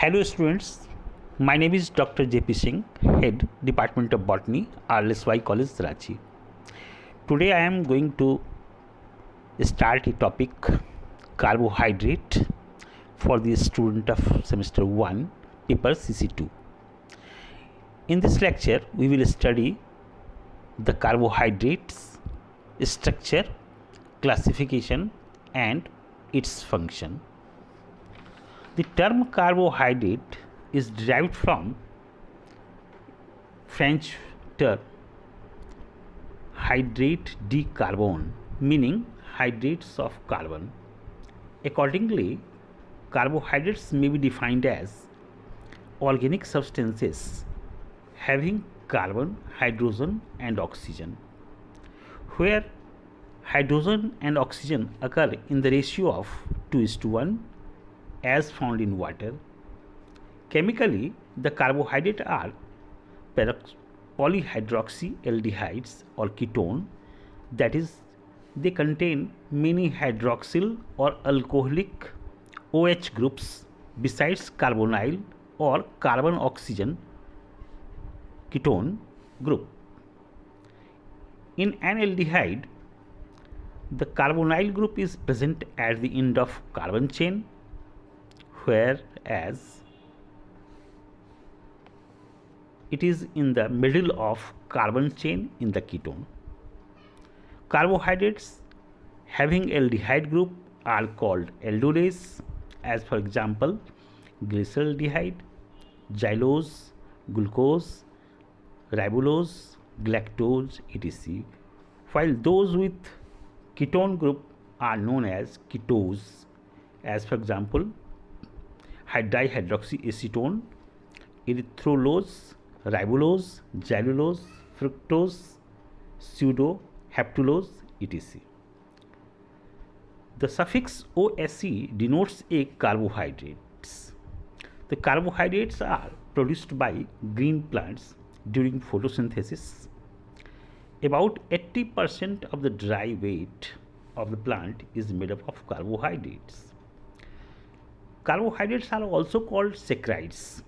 Hello students, my name is Dr. JP Singh, Head Department of Botany, RLSY College, Ranchi. Today I am going to start a topic carbohydrate for the student of semester 1, paper CC2. In this lecture, we will study the carbohydrates, structure, classification and its function. The term carbohydrate is derived from French term hydrate de carbone, meaning hydrates of carbon. Accordingly, carbohydrates may be defined as organic substances having carbon, hydrogen and oxygen, where hydrogen and oxygen occur in the ratio of 2:1 as found in water. Chemically, the carbohydrates are polyhydroxyaldehydes or ketone, that is, they contain many hydroxyl or alcoholic OH groups besides carbonyl or carbon oxygen ketone group. In an aldehyde, the carbonyl group is present at the end of carbon chain, whereas it is in the middle of carbon chain in the ketone. Carbohydrates having aldehyde group are called aldoles, as for example glyceraldehyde, xylose, glucose, ribulose, galactose, etc. While those with ketone group are known as ketose, as for example dihydroxyacetone, erythrulose, ribulose, xylulose, fructose, pseudo, heptulose, etc. The suffix OSE denotes a carbohydrates. The carbohydrates are produced by green plants during photosynthesis. About 80% of the dry weight of the plant is made up of carbohydrates. Carbohydrates are also called saccharides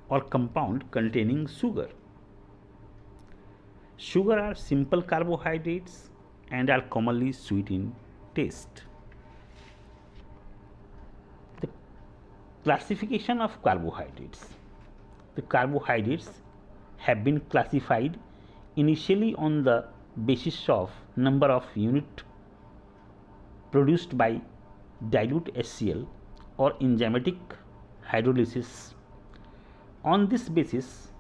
or compound containing sugar. Sugar are simple carbohydrates and are commonly sweet in taste. The classification of carbohydrates. The carbohydrates have been classified initially on the basis of number of units produced by dilute HCl or enzymatic hydrolysis. On this basis,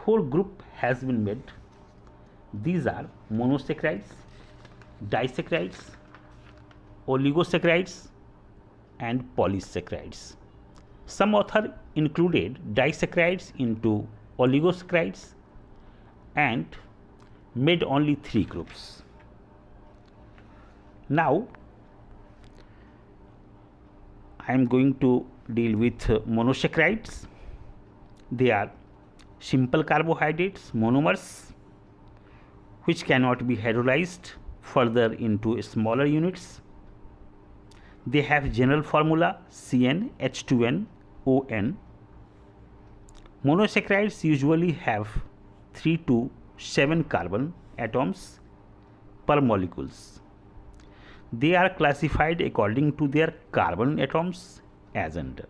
4 groups has been made. These are monosaccharides, disaccharides, oligosaccharides and polysaccharides. Some author included disaccharides into oligosaccharides and made only 3 groups. Now I am going to deal with monosaccharides. They are simple carbohydrates, monomers, which cannot be hydrolyzed further into smaller units. They have general formula CnH2nOn. Monosaccharides usually have 3 to 7 carbon atoms per molecules. They are classified according to their carbon atoms as under.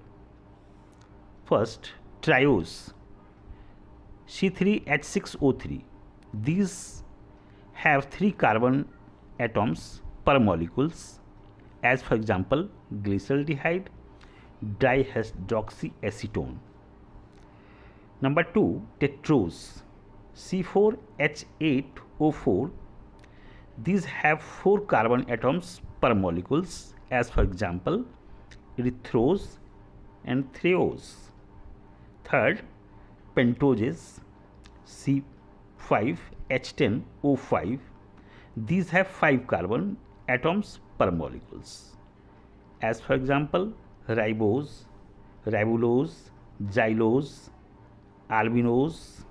First, triose, C3H6O3. These have 3 carbon atoms per molecules, as for example glyceraldehyde, dihydroxyacetone. Number 2, tetrose, C4H8O4. These have 4 carbon atoms per molecules, as for example erythrose and threose. Third, pentoses, C5H10O5. These have 5 carbon atoms per molecules, as for example ribose, ribulose, xylose, albinose.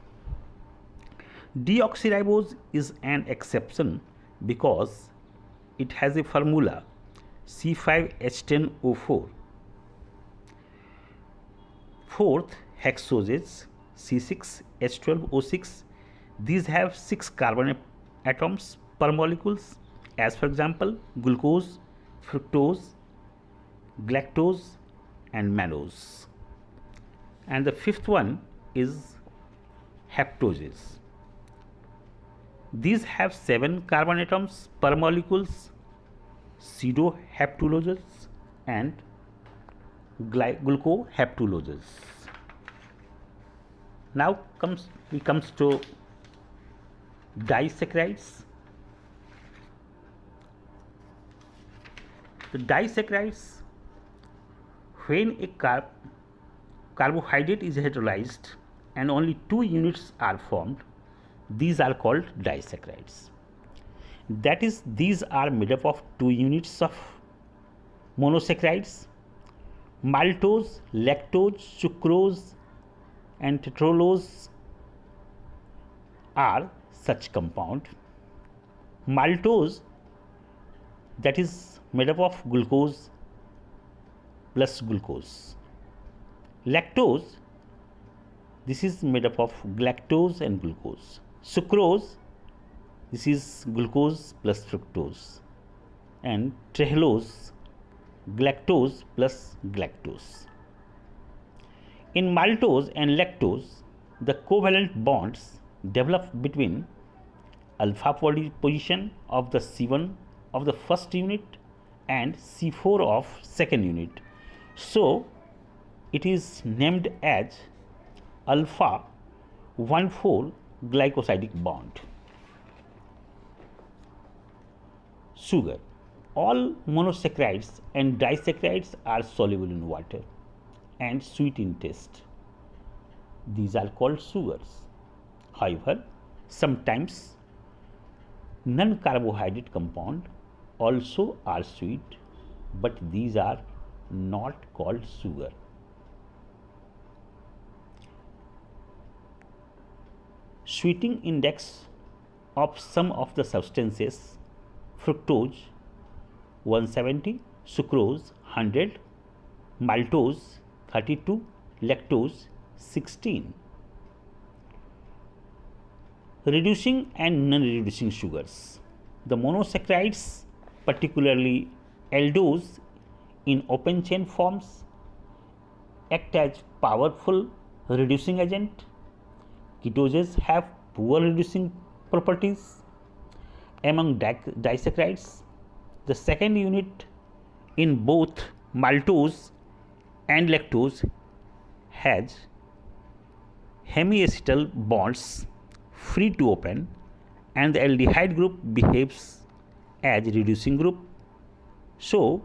Deoxyribose is an exception because it has a formula C5H10O4. fourth, hexoses C6H12O6. These have 6 carbon atoms per molecules, as for example glucose, fructose, galactose and mannose. And the fifth one is heptoses. These have 7 carbon atoms per molecules, pseudoheptuloses and glucoheptuloses. Now comes to disaccharides. The disaccharides, when a carbohydrate is hydrolyzed and only 2 units are formed, these are called disaccharides. That is, these are made up of 2 units of monosaccharides. Maltose, lactose, sucrose and tetrulose are such compound. Maltose, that is made up of glucose plus glucose. Lactose, this is made up of galactose and glucose. Sucrose, this is glucose plus fructose. And trehalose, galactose plus galactose. In maltose and lactose, the covalent bonds develop between alpha position of the C1 of the first unit and C4 of second unit. So it is named as alpha 1,4 glycosidic bond. Sugar. All monosaccharides and disaccharides are soluble in water and sweet in taste. These are called sugars. However, sometimes non-carbohydrate compound also are sweet, but these are not called sugar. Sweetening index of some of the substances: fructose 170, sucrose 100, maltose 32, lactose 16. Reducing and non-reducing sugars. The monosaccharides, particularly aldose in open chain forms, act as powerful reducing agent. Ketoses have poor reducing properties. Among disaccharides, the second unit in both maltose and lactose has hemiacetal bonds free to open, and the aldehyde group behaves as reducing group. So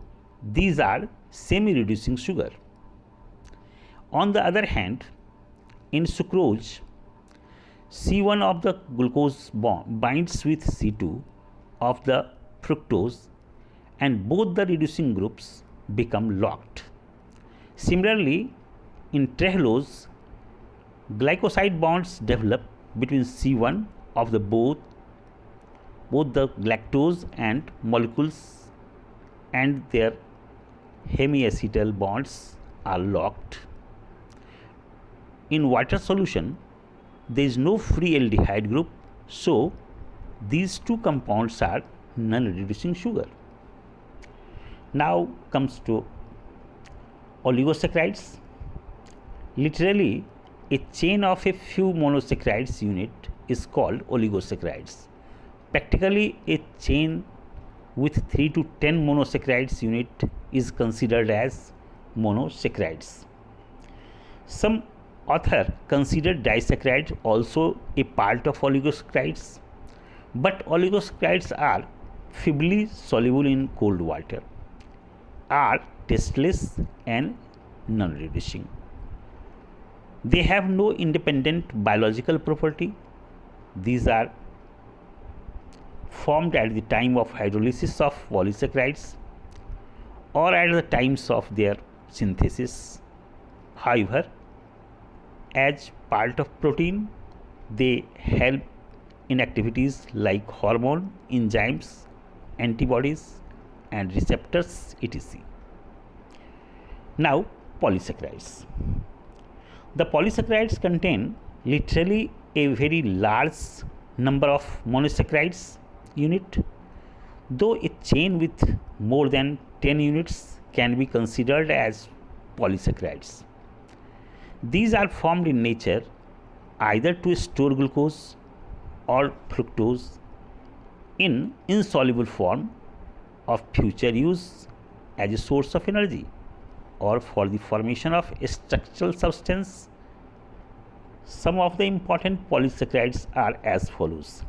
these are semi-reducing sugar. On the other hand, in sucrose, C1 of the glucose binds with C2 of the fructose, and both the reducing groups become locked. Similarly, in trehalose, glycoside bonds develop between C1 of the both the galactose and molecules, and their hemiacetal bonds are locked. In water solution, there is no free aldehyde group, so these two compounds are non-reducing sugar. Now comes to oligosaccharides. Literally, a chain of a few monosaccharides unit is called oligosaccharides. Practically, a chain with 3 to 10 monosaccharides unit is considered as monosaccharides. Some author consider disaccharides also a part of oligosaccharides, but oligosaccharides are feebly soluble in cold water, are tasteless and non-reducing. They have no independent biological property. These are formed at the time of hydrolysis of polysaccharides or at the times of their synthesis. However, as part of protein, they help in activities like hormone, enzymes, antibodies and receptors, etc. Now, polysaccharides. The polysaccharides contain literally a very large number of monosaccharides unit, though a chain with more than 10 units can be considered as polysaccharides. These are formed in nature either to store glucose or fructose in insoluble form of future use as a source of energy or for the formation of a structural substance. Some of the important polysaccharides are as follows.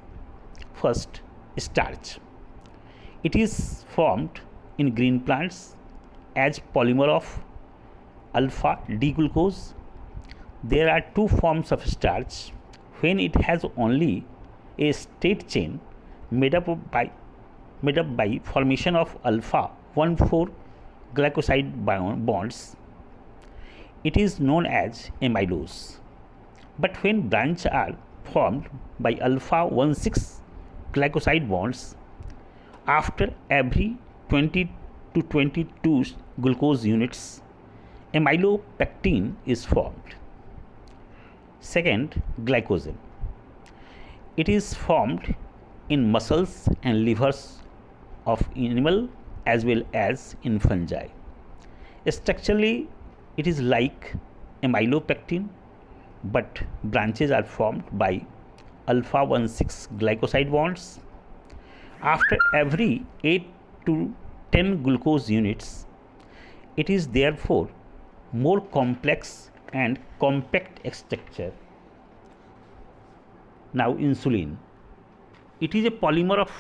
First, starch. It is formed in green plants as polymer of alpha D glucose. There are two forms of starch when it has only a straight chain made up by formation of alpha 1,4 glycoside bonds. It is known as amylose. But when branches are formed by alpha 1,6 glycoside bonds, after every 20 to 22 glucose units, amylopectin is formed. Second, glycogen. It is formed in muscles and livers of animal as well as in fungi. Structurally, it is like amylopectin, but branches are formed by alpha 1,6 glycoside bonds. After every 8 to 10 glucose units, it is therefore more complex and compact structure. Now, insulin. It is a polymer of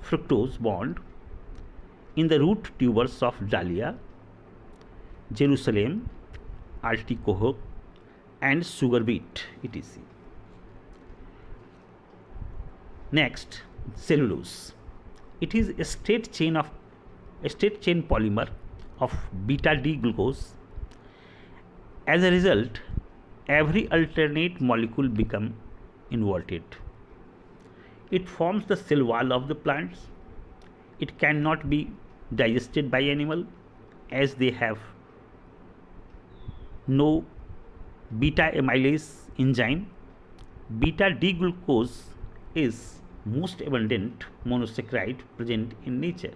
fructose bond in the root tubers of dahlia, Jerusalem, Alticohoc, and sugar beet, etc. Next, cellulose. It is a straight chain polymer of beta D glucose. As a result, every alternate molecule becomes inverted. It forms the cell wall of the plants. It cannot be digested by animal as they have no beta amylase enzyme. Beta D glucose is most abundant monosaccharide present in nature.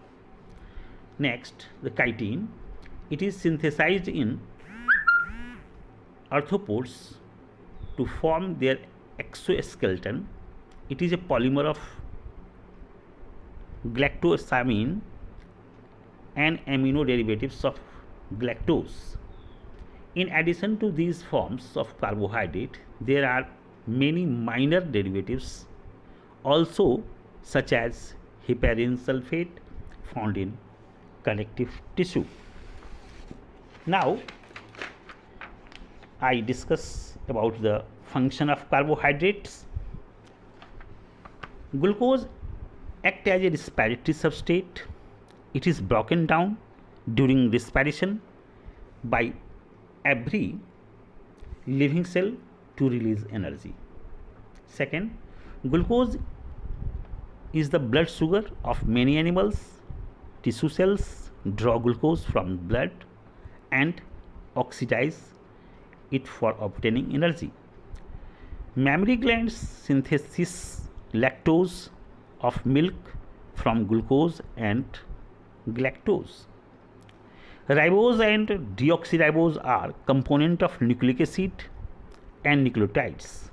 Next, the chitin. It is synthesized in arthropods to form their exoskeleton. It is a polymer of galactosamine and amino derivatives of galactose. In addition to these forms of carbohydrate, there are many minor derivatives also, such as heparin sulfate found in connective tissue. Now, I discuss about the function of carbohydrates. Glucose acts as a respiratory substrate. It is broken down during respiration by every living cell to release energy. Second, glucose is the blood sugar of many animals. Tissue cells draw glucose from blood and oxidize it for obtaining energy. Mammary glands synthesize lactose of milk from glucose and galactose. Ribose and deoxyribose are components of nucleic acid and nucleotides.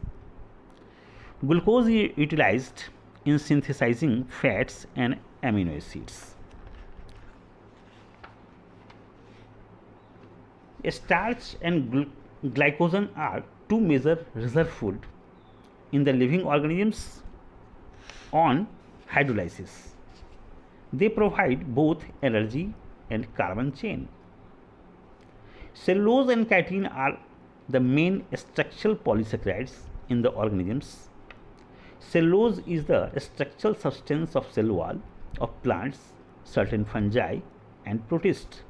Glucose is utilized in synthesizing fats and amino acids. Starch and glycogen are two major reserve food in the living organisms on hydrolysis. They provide both energy and carbon chain. Cellulose and chitin are the main structural polysaccharides in the organisms. Cellulose is the structural substance of cell wall of plants, certain fungi, and protists.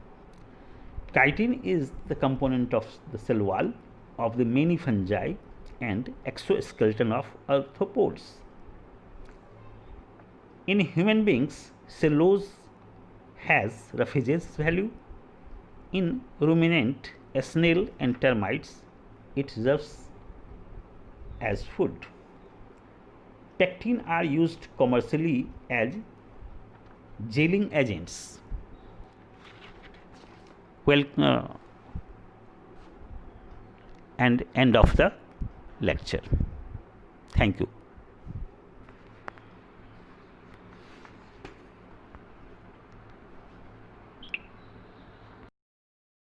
Chitin is the component of the cell wall of the many fungi and exoskeleton of arthropods. In human beings, cellulose has refuges value. In ruminant, snail and termites, it serves as food. Pectin are used commercially as gelling agents. Well, and end of the lecture. Thank you.